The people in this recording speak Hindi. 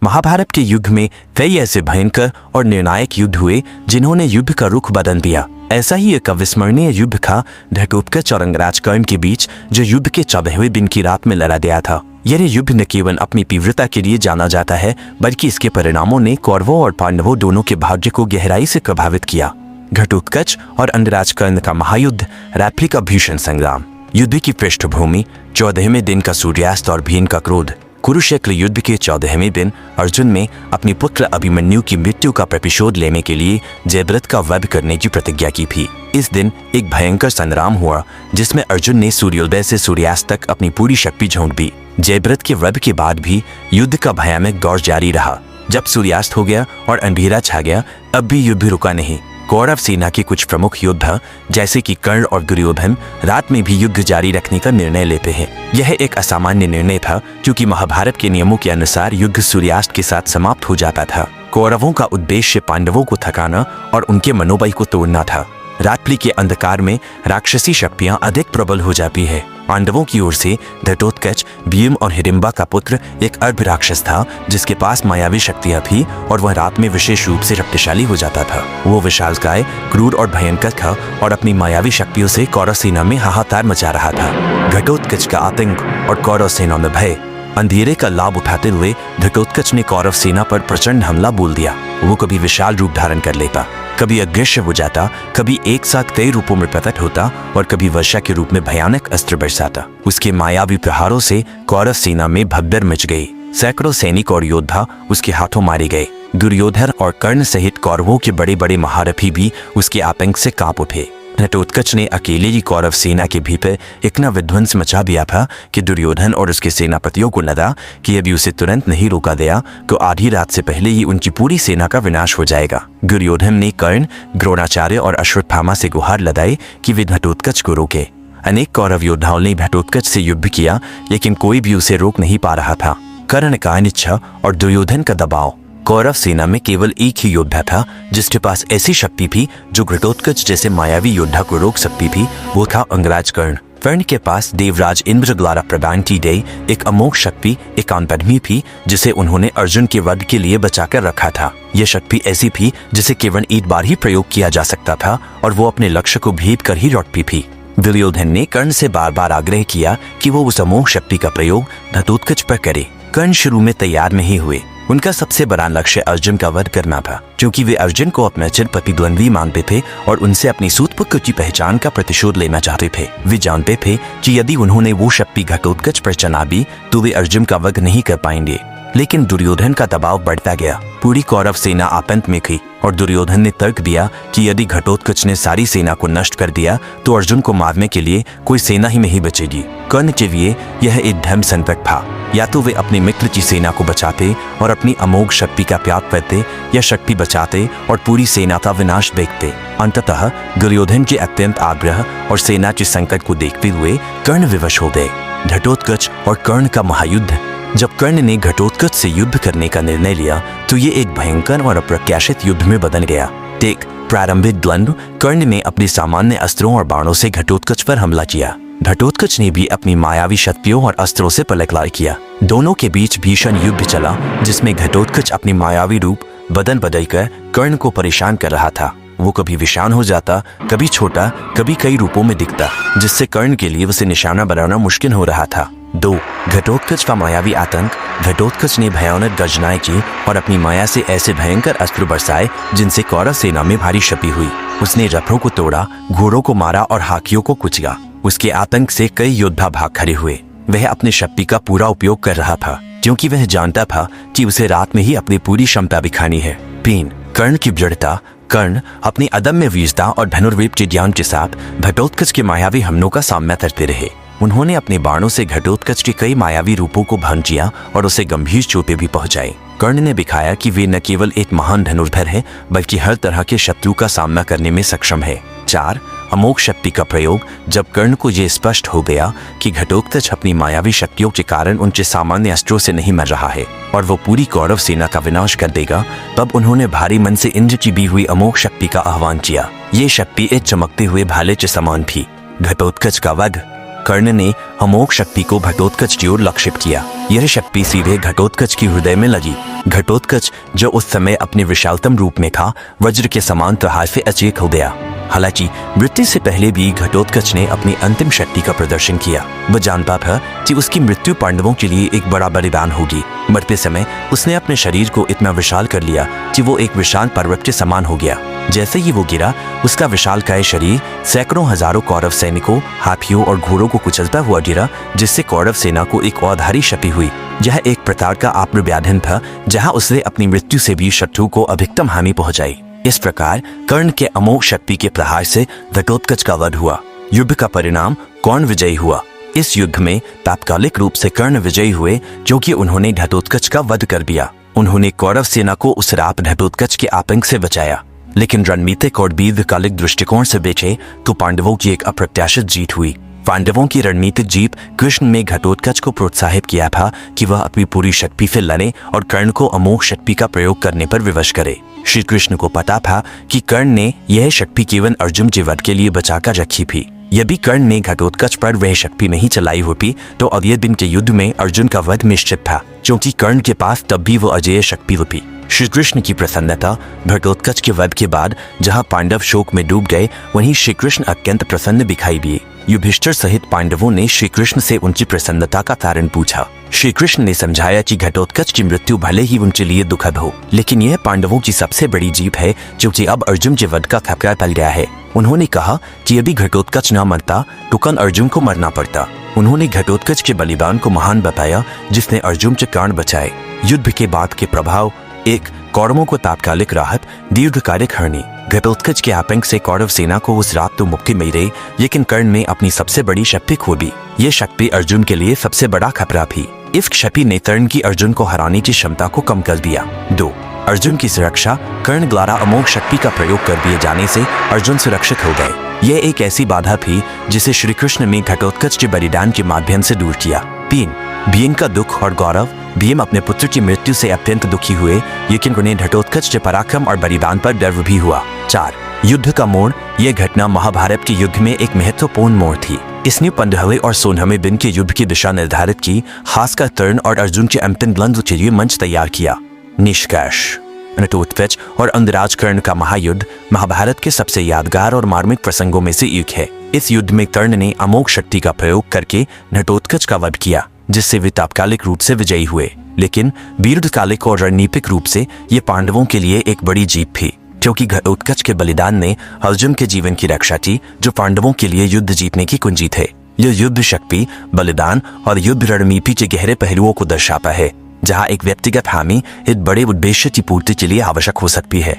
महाभारत के युग में कई ऐसे भयंकर और निर्णायक युद्ध हुए जिन्होंने युद्ध का रुख बदल दिया। ऐसा ही एक अविस्मरणीय युद्ध था घटोत्कच और अंगराज कर्ण के बीच, जो युद्ध के 14वें दिन की रात में लड़ा गया था। यह युद्ध न केवल अपनी तीव्रता के लिए जाना जाता है, बल्कि इसके परिणामों ने कौरवों और पांडवों दोनों के भाग्य को गहराई से प्रभावित किया। घटोत्कच और अंगराज कर्ण का महायुद्ध, रात्रि का भीषण संग्राम। युद्ध की पृष्ठभूमि 14वें दिन का सूर्यास्त और भीम का क्रोध। कुरुक्षेत्र युद्ध के 14वें दिन अर्जुन ने अपने पुत्र अभिमन्यु की मृत्यु का प्रतिशोध लेने के लिए जयद्रथ का वध करने की प्रतिज्ञा की थी। इस दिन एक भयंकर संग्राम हुआ जिसमें अर्जुन ने सूर्योदय से सूर्यास्त तक अपनी पूरी शक्ति झोंक दी। जयद्रथ के वध के बाद भी युद्ध का भयानक दौर जारी रहा। जब सूर्यास्त हो गया और अंधेरा छा गया, अब भी युद्ध रुका नहीं। कौरव सेना के कुछ प्रमुख योद्धा जैसे कि कर्ण और दुर्योधन रात में भी युद्ध जारी रखने का निर्णय लेते हैं। यह एक असामान्य निर्णय था, क्योंकि महाभारत के नियमों के अनुसार युद्ध सूर्यास्त के साथ समाप्त हो जाता था। कौरवों का उद्देश्य पांडवों को थकाना और उनके मनोबल को तोड़ना था। रात्रि के अंधकार में राक्षसी शक्तियां अधिक प्रबल हो जाती है। पांडवों की ओर से घटोत्कच भीम और हिडिंबा का पुत्र एक अर्ध राक्षस था, जिसके पास मायावी शक्तियां थी और वह रात में विशेष रूप से शक्तिशाली हो जाता था। वो विशालकाय, क्रूर और भयंकर था और अपनी मायावी शक्तियों से कौरव सेना में हाहाकार मचा रहा था। घटोत्कच का आतंक और कौरव सेना में भय। अंधेरे का लाभ उठाते हुए घटोत्कच ने कौरव सेना पर प्रचंड हमला बोल दिया। वो कभी विशाल रूप धारण कर लेता, कभी अदृश्य हो जाता, कभी एक साथ कई रूपों में प्रकट होता और कभी वर्षा के रूप में भयानक अस्त्र बरसाता। उसके मायावी प्रहारों से कौरव सेना में भगदड़ मच गई। सैकड़ों सैनिक और योद्धा उसके हाथों मारे गए। दुर्योधन और कर्ण सहित कौरवों के बड़े बड़े महारथी भी उसके आतंक से कांप उठे। घटोत्कच ने अकेले ही कौरव सेना के भीतर इतना विध्वंस मचा दिया था कि दुर्योधन और उसके सेनापतियों को लगा कि यदि उसे तुरंत नहीं रोका गया तो आधी रात से पहले ही उनकी पूरी सेना का विनाश हो जाएगा। दुर्योधन ने कर्ण, द्रोणाचार्य और अश्वत्थामा से गुहार लगाई कि वे घटोत्कच को रोके। अनेक कौरव योद्धाओं ने घटोत्कच से युद्ध किया, लेकिन कोई भी उसे रोक नहीं पा रहा था। कर्ण का अनिच्छा और दुर्योधन का दबाव। कौरव सेना में केवल एक ही योद्धा था जिसके पास ऐसी शक्ति थी जो घटोत्कच जैसे मायावी योद्धा को रोक सकती थी। वो था अंगराज कर्ण। कर्ण के पास देवराज इंद्र द्वारा प्रदान की गई एक अमोघ शक्ति एकांतधर्मी थी, जिसे उन्होंने अर्जुन के वध के लिए बचाकर रखा था। यह शक्ति ऐसी थी जिसे केवल एक बार ही प्रयोग किया जा सकता था और वो अपने लक्ष्य को भेद कर ही लौटती थी। दुर्योधन ने कर्ण से बार बार आग्रह किया कि वो उस अमोघ शक्ति का प्रयोग घटोत्कच पर करे। कर्ण शुरू में तैयार नहीं हुए। उनका सबसे बड़ा लक्ष्य अर्जुन का वध करना था, क्योंकि वे अर्जुन को अपना चिर प्रतिद्वंद्वी मानते थे और उनसे अपनी सूतपुत्र की पहचान का प्रतिशोध लेना चाहते थे। वे जानते थे कि यदि उन्होंने वो शक्ति घटोत्कच पर चला दी तो वे अर्जुन का वध नहीं कर पाएंगे। लेकिन दुर्योधन का दबाव बढ़ता गया। पूरी कौरव सेना आतंक में थी और दुर्योधन ने तर्क दिया कि यदि घटोत्कच ने सारी सेना को नष्ट कर दिया तो अर्जुन को मारने के लिए कोई सेना ही नहीं बचेगी। कर्ण के लिए यह एक धर्म संकट था। या तो वे अपने मित्र की सेना को बचाते और अपनी अमोघ शक्ति का त्याग करते, या शक्ति बचाते और पूरी सेना का विनाश देखते। अंततः दुर्योधन के अत्यंत आग्रह और सेना के संकट को देखते हुए कर्ण विवश हो गए। घटोत्कच और कर्ण का महायुद्ध। जब कर्ण ने घटोत्कच से युद्ध करने का निर्णय लिया तो ये एक भयंकर और अप्रत्याशित युद्ध में बदल गया। एक प्रारंभिक द्वंद्व। कर्ण ने अपने सामान्य अस्त्रों और बाणों से घटोत्कच पर हमला किया। घटोत्कच ने भी अपनी मायावी शक्तियों और अस्त्रों से पलटवार किया। दोनों के बीच भीषण युद्ध चला, जिसमें घटोत्कच अपनी मायावी रूप बदल कर कर्ण को परेशान कर रहा था। वो कभी विशाल हो जाता, कभी छोटा, कभी कई रूपों में दिखता, जिससे कर्ण के लिए उसे निशाना बनाना मुश्किल हो रहा था। 2. घटोत्कच का मायावी आतंक। घटोत्कच ने भयानक गर्जनाएं की और अपनी माया से ऐसे भयंकर अस्त्र बरसाए जिनसे कौरव सेना में भारी क्षति हुई। उसने रथों को तोड़ा, घोड़ों को मारा और हाथियों को कुचला। उसके आतंक से कई योद्धा भाग खड़े हुए। वह अपनी शक्ति का पूरा उपयोग कर रहा था, क्योंकि वह जानता था कि उसे रात में ही अपनी पूरी क्षमता दिखानी है। 3. कर्ण की दृढ़ता। कर्ण अपनी अदम्य वीरता और धनुर्वेद के ज्ञान के साथ घटोत्कच के मायावी हमलों का सामना करते रहे। उन्होंने अपने बाणों से घटोत्कच के कई मायावी रूपों को भंग किया और उसे गंभीर चोटें भी पहुंचाई। कर्ण ने दिखाया कि वे न केवल एक महान धनुर्धर है, बल्कि हर तरह के शत्रु का सामना करने में सक्षम है। 4. अमोघ शक्ति का प्रयोग। जब कर्ण को यह स्पष्ट हो गया कि घटोत्कच अपनी मायावी शक्तियों के कारण उनके सामान्य अस्त्रों से नहीं मर रहा है और वो पूरी कौरव सेना का विनाश कर देगा, तब उन्होंने भारी मन से इंद्र की दी हुई अमोघ शक्ति का आह्वान किया। ये शक्ति एक चमकते हुए भाले के समान थी। घटोत्कच का वध। कर्ण ने अमोघ शक्ति को घटोत्कच की ओर लक्षित किया। यह शक्ति सीधे घटोत्कच की हृदय में लगी। घटोत्कच, जो उस समय अपने विशालतम रूप में था, वज्र के समान प्रहार से अचेत हो गया। हालांकि मृत्यु से पहले भी घटोत्कच ने अपनी अंतिम शक्ति का प्रदर्शन किया। वह जानता था कि उसकी मृत्यु पांडवों के लिए एक बड़ा बलिदान होगी। मरते समय उसने अपने शरीर को इतना विशाल कर लिया कि वो एक विशाल पर्वत के समान हो गया। जैसे ही वो गिरा, उसका विशालकाय शरीर सैकड़ों हजारों कौरव सैनिकों, हाथियों और घोड़ों को कुचलता हुआ गिरा, जिससे कौरव सेना को एक औधारी क्षति हुई। यह एक प्रकार का आत्मव्याधन था, जहां उसने अपनी मृत्यु से भी शत्रु को अधिकतम हानि पहुंचाई। इस प्रकार कर्ण के अमोघ शक्ति के प्रहार से घटोत्कच का वध हुआ। युद्ध का परिणाम कर्ण विजयी हुआ। इस युद्ध में तात्कालिक रूप से कर्ण विजयी हुए, क्योंकि उन्होंने घटोत्कच का वध कर दिया। उन्होंने कौरव सेना को उस रात घटोत्कच के आतंक से बचाया। लेकिन रणनीतिक और दीर्घकालिक दृष्टिकोण से देखें तो पांडवों की एक अप्रत्याशित जीत हुई। पांडवों की रणनीतिक जीत कृष्ण ने घटोत्कच को प्रोत्साहित किया था कि वह अपनी पूरी शक्ति से लड़े और कर्ण को अमोघ शक्ति का प्रयोग करने पर विवश करे। श्री कृष्ण को पता था कि कर्ण ने यह शक्ति केवल अर्जुन के वध के लिए बचाकर रखी थी। यदि कर्ण ने घटोत्कच पर वह शक्ति नहीं चलाई होती तो अगले दिन के युद्ध में अर्जुन का वध निश्चित था, क्योंकि कर्ण के पास तब भी वो अजेय शक्ति थी। श्री कृष्ण की प्रसन्नता घटोत्कच के वध के बाद जहां पांडव शोक में डूब गए, वहीं श्री कृष्ण अत्यंत प्रसन्न दिखाई दिए। युधिष्ठिर सहित पांडवों ने श्री कृष्ण से उनकी प्रसन्नता का कारण पूछा। श्री कृष्ण ने समझाया कि घटोत्कच की मृत्यु भले ही उनके लिए दुखद हो, लेकिन यह पांडवों की सबसे बड़ी जीत है, क्योंकि अब अर्जुन के वध का खतरा टल गया है। उन्होंने कहा कि यदि घटोत्कच न मरता तो कल अर्जुन को मरना पड़ता। उन्होंने घटोत्कच के बलिदान को महान बताया, जिसने अर्जुन के प्राण बचाए। युद्ध के बाद के प्रभाव: 1. कौरवों को तात्कालिक राहत, दीर्घकालिक हानि। घटोत्कच के आतंक से कौरव सेना को उस रात तो मुक्ति मिल रही, लेकिन कर्ण ने अपनी सबसे बड़ी शक्ति खो दी। ये शक्ति अर्जुन के लिए सबसे बड़ा खतरा थी। इस क्षति ने कर्ण की अर्जुन को हराने की क्षमता को कम कर दिया। 2. अर्जुन की सुरक्षा: कर्ण द्वारा अमोघ शक्ति का प्रयोग कर दिए जाने से अर्जुन सुरक्षित हो गए। यह एक ऐसी बाधा थी जिसे श्री कृष्ण ने घटोत्कच के बलिदान के माध्यम से दूर किया। 3. भीम का दुख और गौरव: भीम अपने पुत्र की मृत्यु से अत्यंत दुखी हुए, लेकिन उन्हें घटोत्कच के पराक्रम और बलिदान पर गर्व भी हुआ। 4. युद्ध का मोड़: यह घटना महाभारत के युद्ध में एक महत्वपूर्ण मोड़ थी। इसने 15वें और 16वें दिन के युद्ध की दिशा निर्धारित की, खासकर कर्ण और अर्जुन के अंतिम द्वंद्व के लिए मंच तैयार किया। निष्कर्ष: घटोत्कच और अंगराज कर्ण का महायुद्ध महाभारत के सबसे यादगार और मार्मिक प्रसंगों में से एक है। इस युद्ध में कर्ण ने अमोघ शक्ति का प्रयोग करके घटोत्कच का वध किया, जिससे वे तात्कालिक रूप से विजयी हुए। लेकिन दीर्घकालिक और रणनीतिक रूप से ये पांडवों के लिए एक बड़ी जीत थी, क्योंकि घटोत्कच के बलिदान ने अर्जुन के जीवन की रक्षा की, जो पांडवों के लिए युद्ध जीतने की कुंजी थे। यह युद्ध शक्ति, बलिदान और युद्ध रणनीति के गहरे पहलुओं को दर्शाता है, जहां एक व्यक्तिगत हानि एक बड़े उद्देश्य की पूर्ति के लिए आवश्यक हो सकती है।